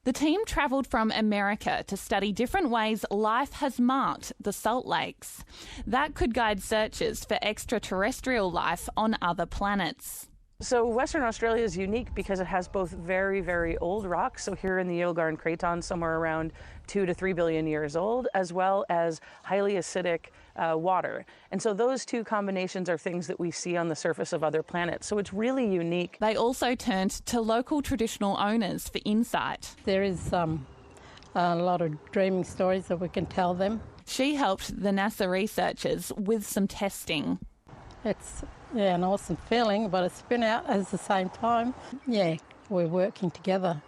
The team travelled from America to study different ways life has marked the Salt Lakes. That could guide searches for extraterrestrial life on other planets. So Western Australia is unique because it has both very, very old rocks, so here in the Yilgarn Craton, somewhere around 2 to 3 billion years old, as well as highly acidic water. And so those two combinations are things that we see on the surface of other planets. So it's really unique. They also turned to local traditional owners for insight. There is a lot of dreaming stories that we can tell them. She helped the NASA researchers with some testing. It's an awesome feeling, but it's been out at the same time. Yeah, we're working together.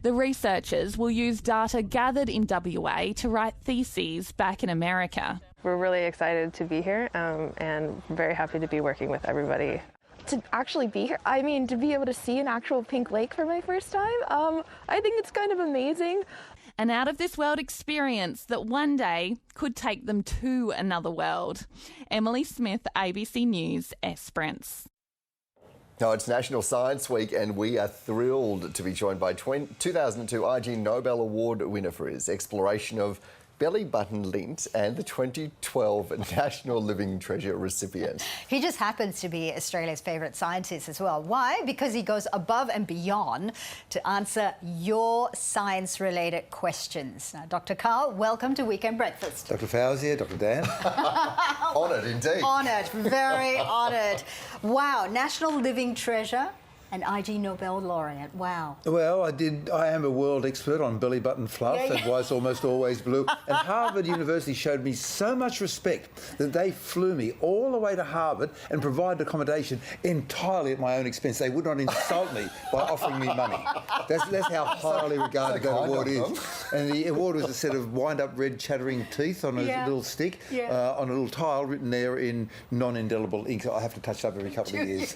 The researchers will use data gathered in WA to write theses back in America. We're really excited to be here and very happy to be working with everybody. To actually be here, I mean, to be able to see an actual pink lake for my first time, I think it's kind of amazing. An out-of-this-world experience that one day could take them to another world. Emily Smith, ABC News, Esperance. Now, it's National Science Week and we are thrilled to be joined by 2002 IG Nobel Award winner for his exploration of belly button lint and the 2012 National Living Treasure recipient. He just happens to be Australia's favourite scientist as well. Why? Because he goes above and beyond to answer your science-related questions. Now, Dr. Carl, welcome to Weekend Breakfast. Dr. Fauzier, Dr. Dan. Honoured indeed. Honoured, very honoured. Wow, National Living Treasure and IG Nobel laureate. Wow. Well, I am a world expert on belly button fluff and why it's almost always blue. And Harvard University showed me so much respect that they flew me all the way to Harvard and provided accommodation entirely at my own expense. They would not insult me by offering me money. That's how highly regarded that award is. And the award was a set of wind-up red chattering teeth on a little stick, on a little tile written there in non-indelible ink. I have to touch it up every couple of years.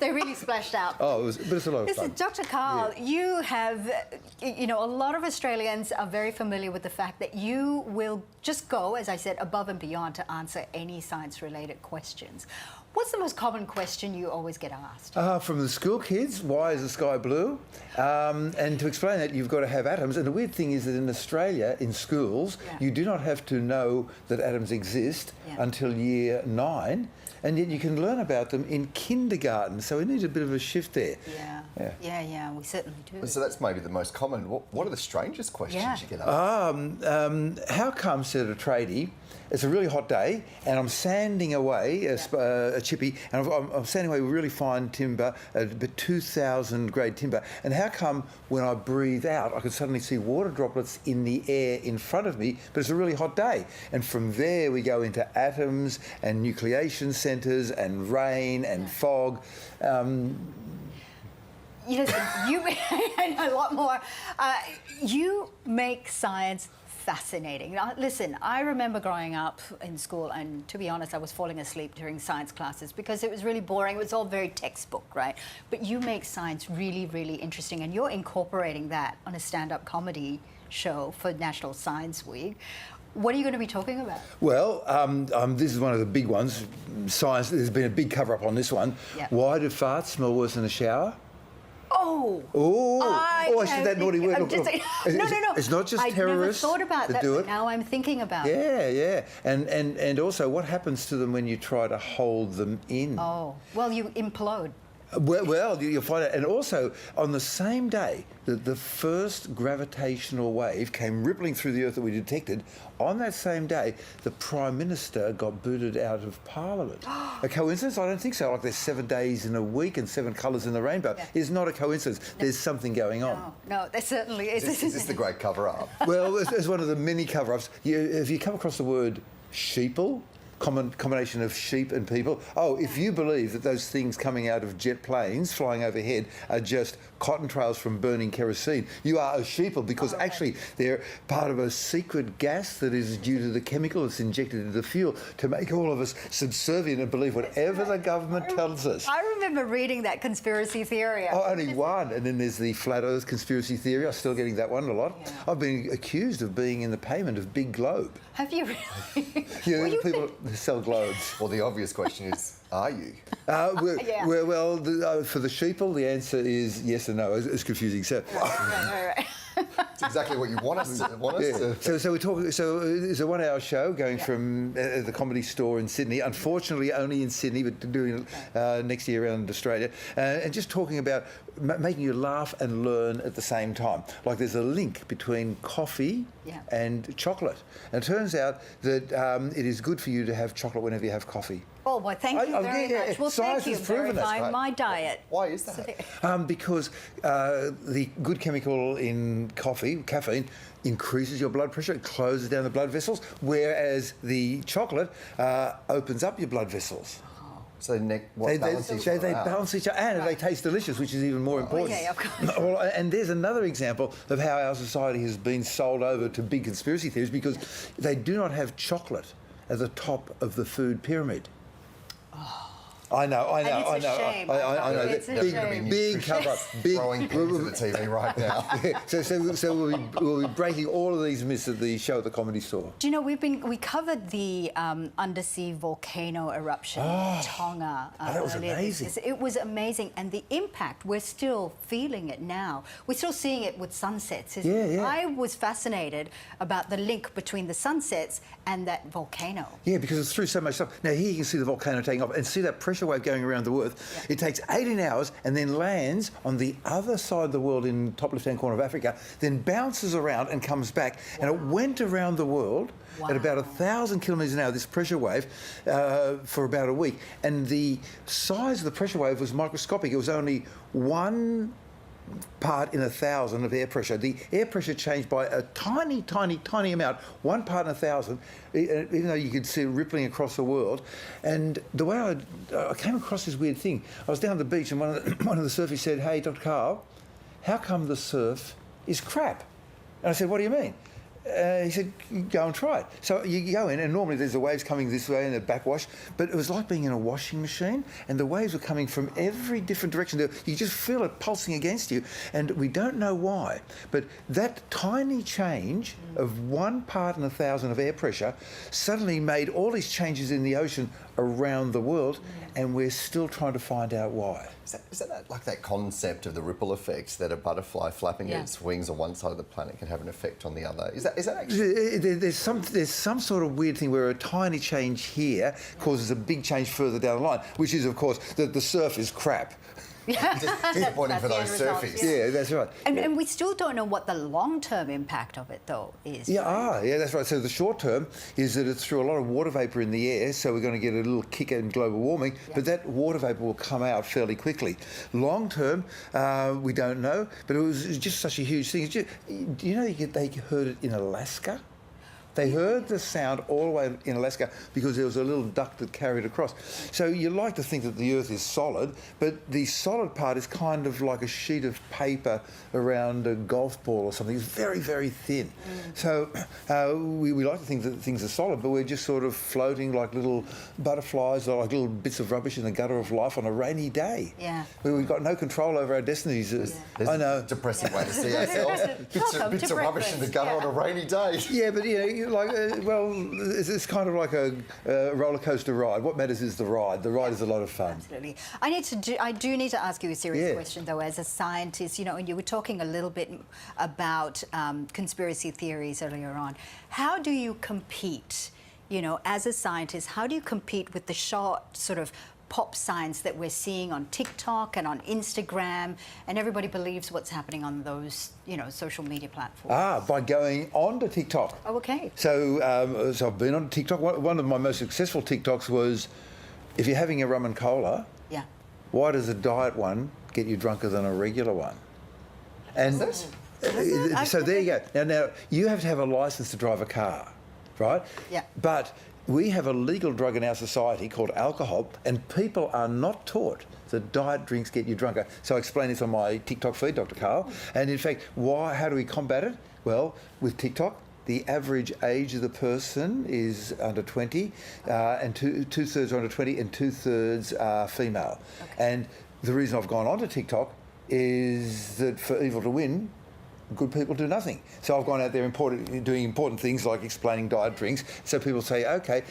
They really splashed out. Oh, but it's a lot of fun. Dr. Carl, you have, a lot of Australians are very familiar with the fact that you will just go, as I said, above and beyond to answer any science-related questions. What's the most common question you always get asked? From the school kids, why is the sky blue? And to explain that, you've got to have atoms. And the weird thing is that in Australia, in schools, you do not have to know that atoms exist until year 9. And yet you can learn about them in kindergarten. So we need a bit of a shift there. Yeah, we certainly do. So that's maybe the most common. What are the strangest questions you get asked? How come, said a tradie, it's a really hot day and I'm sanding away a chippy, and I'm sanding away really fine timber, about 2,000 grade timber, and how come when I breathe out I can suddenly see water droplets in the air in front of me, but it's a really hot day? And from there we go into atoms and nucleation centres and rain and fog. You know, I know a lot more. You make science fascinating. Now, listen, I remember growing up in school, and to be honest, I was falling asleep during science classes because it was really boring. It was all very textbook, right? But you make science really, really interesting, and you're incorporating that on a stand-up comedy show for National Science Week. What are you going to be talking about? Well, this is one of the big ones. Science, there's been a big cover-up on this one. Why do farts smell worse in the shower? I said that naughty word. No. It's not just terrorists. I never thought about that, do but it. now I'm thinking about it. Yeah. And also, what happens to them when you try to hold them in? Oh, well, you implode. Well, you'll find out. And also, on the same day that the first gravitational wave came rippling through the Earth that we detected, on that same day, the Prime Minister got booted out of Parliament. A coincidence? I don't think so. Like there's 7 days in a week and 7 colours in the rainbow. It's not a coincidence. There's something going on. No, there certainly is. Is this the great cover-up? Well, it's one of the many cover-ups. If you come across the word sheeple, combination of sheep and people. If you believe that those things coming out of jet planes flying overhead are just cotton trails from burning kerosene, you are a sheeple, because actually they're part of a secret gas that is due to the chemical that's injected into the fuel to make all of us subservient and believe whatever the government tells us. I remember reading that conspiracy theory. Only one. And then there's the flat Earth conspiracy theory. I'm still getting that one a lot. I've been accused of being in the payment of Big Globe. Have you really? People sell globes. Well, the obvious question is, are you? For the sheeple, the answer is yes and no. It's confusing. So, right. It's exactly what you want us to. So we're talking. So it's a 1-hour show going from the Comedy Store in Sydney. Unfortunately, only in Sydney, but doing it next year around Australia, and just talking about making you laugh and learn at the same time. Like there's a link between coffee and chocolate, and it turns out that it is good for you to have chocolate whenever you have coffee. Oh, well, thank you very much. Well, Science thank you has for proven verifying that. my diet. Why is that? Because the good chemical in coffee, caffeine, increases your blood pressure. It closes down the blood vessels, whereas the chocolate opens up your blood vessels. So they balance each other out. They balance each other, and they taste delicious, which is even more important. Okay, of course. Well, and there's another example of how our society has been sold over to big conspiracy theories, because they do not have chocolate at the top of the food pyramid. I know. And it's a shame. I know. It's a shame. Big cover-up. Big throwing pins at the TV right now. So we'll be breaking all of these myths at the show at the Comedy Store. Do you know, we covered the undersea volcano eruption in Tonga. That was amazing. It was amazing, and the impact, we're still feeling it now. We're still seeing it with sunsets. I was fascinated about the link between the sunsets and that volcano. Yeah, because it's through so much stuff. Now here you can see the volcano taking off and see that pressure wave going around the Earth. It takes 18 hours and then lands on the other side of the world in top left-hand corner of Africa, then bounces around and comes back. And it went around the world at about 1,000 kilometres an hour, this pressure wave, for about a week. And the size of the pressure wave was microscopic. It was only 1 part in 1,000 of air pressure. The air pressure changed by a tiny, tiny, tiny amount, 1 part in 1,000, even though you could see it rippling across the world. And the way I came across this weird thing, I was down at the beach and one of the surfers said, "Hey, Dr. Carl, how come the surf is crap?" And I said, "What do you mean?" He said, go and try it. So you go in, and normally there's the waves coming this way and a backwash, but it was like being in a washing machine, and the waves were coming from every different direction. You just feel it pulsing against you, and we don't know why. But that tiny change of 1 part in 1,000 of air pressure suddenly made all these changes in the ocean around the world, and we're still trying to find out why. Is that like that concept of the ripple effect, that a butterfly flapping its wings on one side of the planet can have an effect on the other? Is that actually... There's some sort of weird thing where a tiny change here causes a big change further down the line, which is, of course, that the surf is crap. Just pointing for those surfies. Yeah, that's right. And we still don't know what the long-term impact of it, though, is. Yeah, that's right. So the short term is that it's through a lot of water vapour in the air, so we're going to get a little kick in global warming, but that water vapour will come out fairly quickly. Long term, we don't know, but it was just such a huge thing. Do you know they heard it in Alaska? They heard the sound all the way in Alaska because there was a little duct that carried across. So you like to think that the Earth is solid, but the solid part is kind of like a sheet of paper around a golf ball or something. It's very, very thin. So we like to think that things are solid, but we're just sort of floating like little butterflies or like little bits of rubbish in the gutter of life on a rainy day. Yeah. We've got no control over our destinies. I know. A depressing way to see ourselves. Bits of rubbish in the gutter on a rainy day. Yeah, but it's kind of like a roller coaster ride. What matters is the ride. The ride is a lot of fun. Absolutely. I do need to ask you a serious question, though, as a scientist. You know, and you were talking a little bit about conspiracy theories earlier on. How do you compete? You know, as a scientist, how do you compete with the short sort of pop science that we're seeing on TikTok and on Instagram, and everybody believes what's happening on those, you know, social media platforms? By going on to TikTok. Oh, okay. So I've been on TikTok. One of my most successful TikToks was, if you're having a rum and cola, why does a diet one get you drunker than a regular one? And so there you go. Now you have to have a license to drive a car, right? Yeah. But we have a legal drug in our society called alcohol, and people are not taught that diet drinks get you drunker. So I explain this on my TikTok feed, Dr. Carl. And in fact, how do we combat it? Well, with TikTok, the average age of the person is under 20, and two-thirds are under 20, and two-thirds are female. Okay. And the reason I've gone on to TikTok is that for evil to win, good people do nothing. So I've gone out there doing important things like explaining diet drinks. So people say, okay,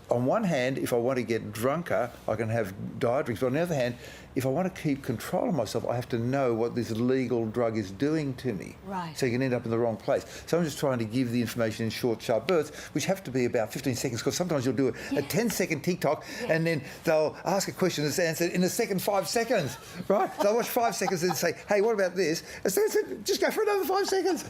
on one hand, if I want to get drunker, I can have diet drinks. But on the other hand, if I want to keep control of myself, I have to know what this legal drug is doing to me. Right. So you can end up in the wrong place. So I'm just trying to give the information in short, sharp bursts, which have to be about 15 seconds, because sometimes you'll do a 10-second TikTok, and then they'll ask a question that's answered in the second 5 seconds, right? They'll watch 5 seconds and say, hey, what about this? And so just go for another 5 seconds.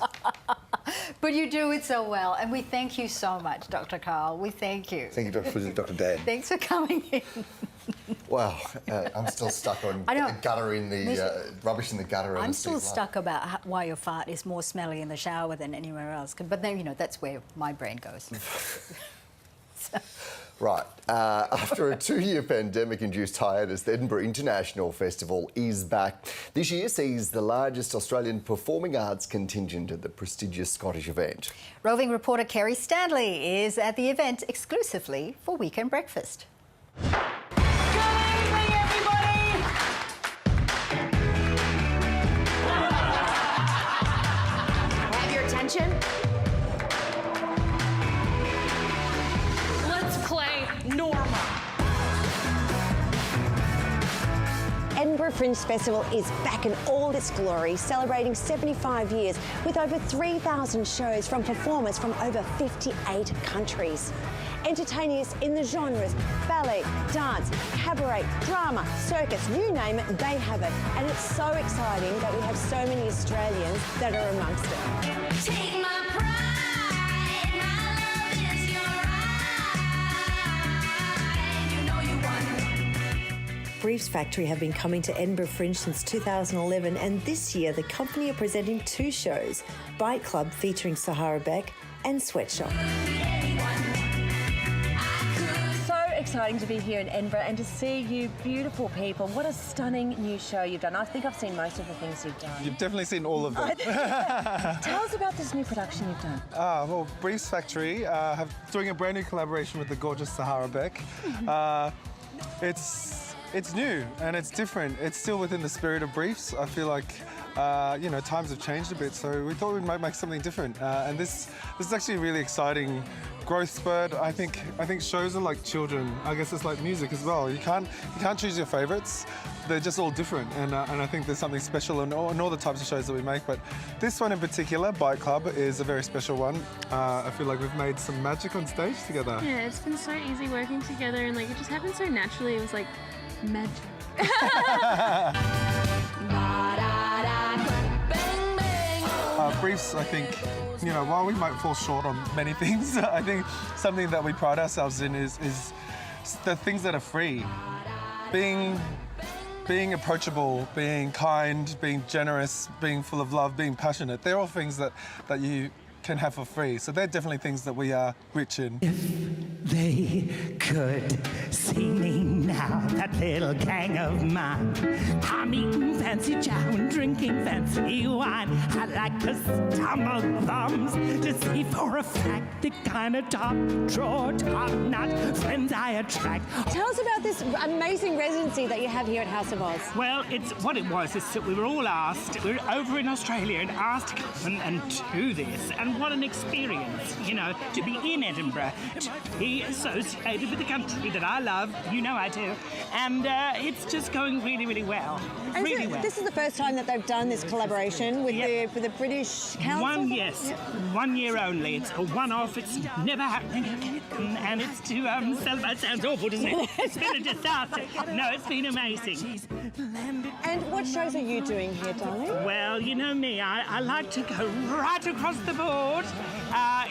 But you do it so well, and we thank you so much, Dr. Carl. We thank you. Thank you, Dr. Dan. Thanks for coming in. Wow, I'm still stuck on gutter in the rubbish in the gutter. I'm still stuck about why your fart is more smelly in the shower than anywhere else. But then, you know, that's where my brain goes. Right. After a 2-year pandemic-induced hiatus, the Edinburgh International Festival is back. This year sees the largest Australian performing arts contingent at the prestigious Scottish event. Roving reporter Kerry Stanley is at the event exclusively for Weekend Breakfast. Have your attention. Let's play normal. Edinburgh Fringe Festival is back in all its glory, celebrating 75 years with over 3,000 shows from performers from over 58 countries. Entertaining us in the genres ballet, dance, cabaret, drama, circus, you name it, they have it. And it's so exciting that we have so many Australians that are amongst it. Take my pride, my love is your right. You know you won. Briefs Factory have been coming to Edinburgh Fringe since 2011, and this year the company are presenting 2 shows, Bite Club featuring Sahara Beck and Sweatshop. exciting to be here in Edinburgh and to see you beautiful people. What a stunning new show you've done. I think I've seen most of the things you've done. You've definitely seen all of them. Tell us about this new production you've done. Well, Briefs Factory doing a brand new collaboration with the gorgeous Sahara Beck. It's new and it's different. It's still within the spirit of Briefs. I feel like times have changed a bit, so we thought we might make something different. And this is actually a really exciting growth spurt. I think shows are like children. I guess it's like music as well. You can't choose your favourites. They're just all different, and I think there's something special in all the types of shows that we make. But this one in particular, Bite Club, is a very special one. I feel like we've made some magic on stage together. Yeah, it's been so easy working together, and like it just happened so naturally. It was like magic. Briefs, I think, while we might fall short on many things, I think something that we pride ourselves in is the things that are free. Being approachable, being kind, being generous, being full of love, being passionate. They're all things that you can have for free. So they're definitely things that we are rich in. They could see me now, that little gang of mine. I'm eating fancy chow and drinking fancy wine. I like to stumble thumbs to see for a fact the kind of top drawer, top-notch friends I attract. Tell us about this amazing residency that you have here at House of Oz. Well, what it was is that we were all asked, we were over in Australia and asked to come and do this. And what an experience, to be in Edinburgh, to be associated with the country that I love, I do, and it's just going really, really well. And really well. This is the first time that they've done this collaboration with the British Council? 1 year only. It's a one-off, it's never happening again, and it's to celebrate. Sounds awful, doesn't it? It's been a disaster. No, it's been amazing. And what shows are you doing here, darling? Well, you know me, I like to go right across the board.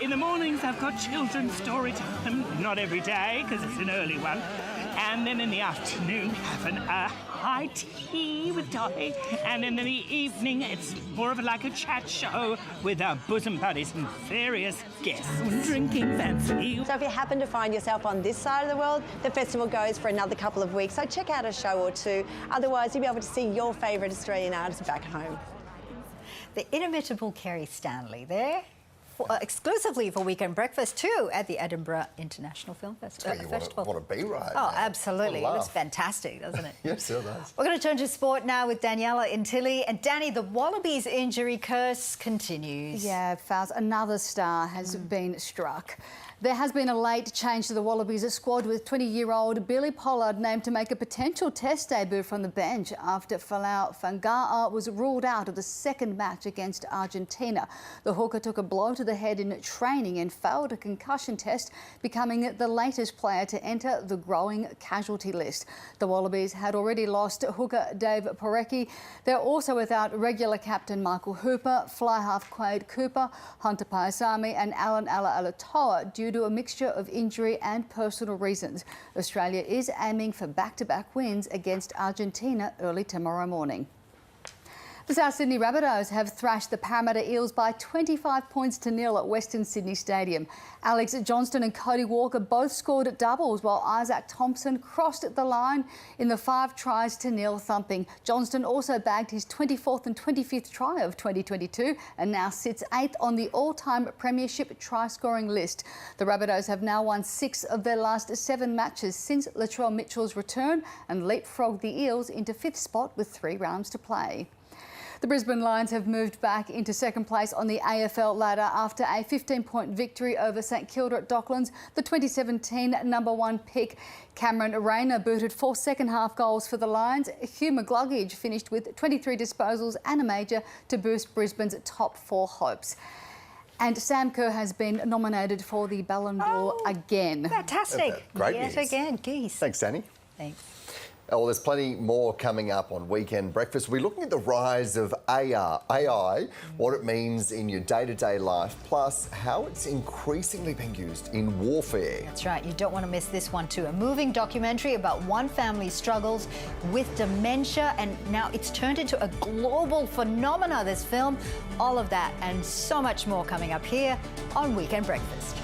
In the mornings, I've got children's story time, not every day, because it's an early one. And then in the afternoon, having a high tea with Dolly. And then in the evening, it's more of like a chat show with our bosom buddies and various guests. Drinking fancy. So if you happen to find yourself on this side of the world, the festival goes for another couple of weeks. So check out a show or two. Otherwise, you'll be able to see your favourite Australian artists back home. The inimitable Kerry Stanley there. Exclusively for Weekend Breakfast too at the Edinburgh International Film Festival. What a B-ride. Oh, absolutely. It looks fantastic, doesn't it? Yes, it does. We're going to turn to sport now with Daniela Intilli. And Danny, the Wallabies injury curse continues. Yeah, Faz, another star has been struck. There has been a late change to the Wallabies squad with 20-year-old Billy Pollard named to make a potential test debut from the bench after Falau Fanga'a was ruled out of the second match against Argentina. The hooker took a blow to the head in training and failed a concussion test, becoming the latest player to enter the growing casualty list. The Wallabies had already lost hooker Dave Porecki. They're also without regular captain Michael Hooper, fly half Quade Cooper, Hunter Paisami and Alan Alatoa due to a mixture of injury and personal reasons. Australia is aiming for back-to-back wins against Argentina early tomorrow morning. The South Sydney Rabbitohs have thrashed the Parramatta Eels by 25 points to nil at Western Sydney Stadium. Alex Johnston and Cody Walker both scored doubles, while Isaac Thompson crossed the line in the 5 tries to nil thumping. Johnston also bagged his 24th and 25th try of 2022 and now sits 8th on the all-time premiership try-scoring list. The Rabbitohs have now won 6 of their last 7 matches since Latrell Mitchell's return and leapfrogged the Eels into 5th spot with 3 rounds to play. The Brisbane Lions have moved back into second place on the AFL ladder after a 15-point victory over St Kilda at Docklands. The 2017 #1 pick Cameron Rayner booted 4 second-half goals for the Lions. Hugh McGluggage finished with 23 disposals and a major to boost Brisbane's top 4 hopes. And Sam Kerr has been nominated for the Ballon d'Or again. Fantastic. Great Yet news. again, geese. Thanks, Danny. Thanks. Well, there's plenty more coming up on Weekend Breakfast. We're looking at the rise of AI, what it means in your day-to-day life, plus how it's increasingly being used in warfare. That's right. You don't want to miss this one too. A moving documentary about one family's struggles with dementia, and now it's turned into a global phenomena, this film. All of that and so much more coming up here on Weekend Breakfast.